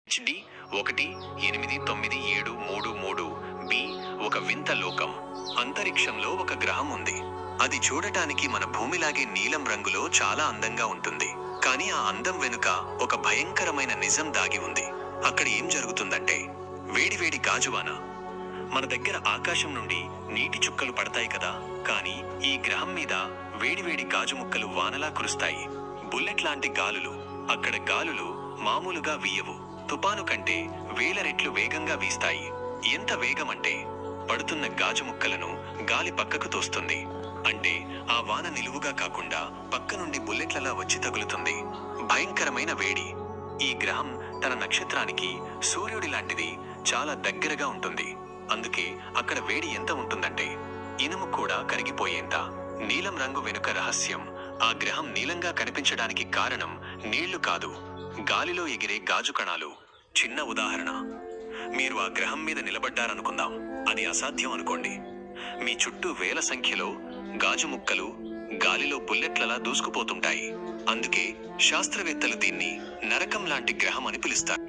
HD 1897333 B ఒక వింత లోకం. అంతరిక్షంలో ఒక గ్రహం ఉంది. అది చూడటానికి మన భూమిలాగే నీలం రంగులో చాలా అందంగా ఉంటుంది. కానీ ఆ అందం వెనుక ఒక భయంకరమైన నిజం దాగి ఉంది. అక్కడ ఏం జరుగుతుందంటే, వేడివేడి గాజువాన. మన దగ్గర ఆకాశం నుండి నీటి చుక్కలు పడతాయి కదా, కానీ ఈ గ్రహం మీద వేడివేడి గాజు ముక్కలు వానలా కురుస్తాయి. బుల్లెట్ లాంటి గాలులు. అక్కడ గాలులు మామూలుగా వీయవు. తుపాను కంటే వేల రెట్లు వేగంగా వీస్తాయి. ఎంత వేగమంటే పడుతున్న గాజు ముక్కలను గాలి పక్కకు తోస్తుంది. అంటే ఆ వాన నిలువుగా కాకుండా పక్క నుండి బుల్లెట్లలా వచ్చి తగులుతుంది. భయంకరమైన వేడి. ఈ గ్రహం తన నక్షత్రానికి సూర్యుడి లాంటిది, చాలా దగ్గరగా ఉంటుంది. అందుకే అక్కడ వేడి ఎంత ఉంటుందంటే ఇనుము కూడా కరిగిపోయేంత. నీలం రంగు వెనుక రహస్యం. ఆ గ్రహం నీలంగా కనిపించడానికి కారణం నీళ్లు కాదు, గాలిలో ఎగిరే గాజు కణాలు. చిన్న ఉదాహరణ, మీరు ఆ గ్రహం మీద నిలబడ్డారనుకుందాం. అది అసాధ్యం అనుకోండి. మీ చుట్టూ వేల సంఖ్యలో గాజు ముక్కలు గాలిలో బుల్లెట్లలా దూసుకుపోతుంటాయి. అందుకే శాస్త్రవేత్తలు దీన్ని నరకం లాంటి గ్రహం అని పిలుస్తారు.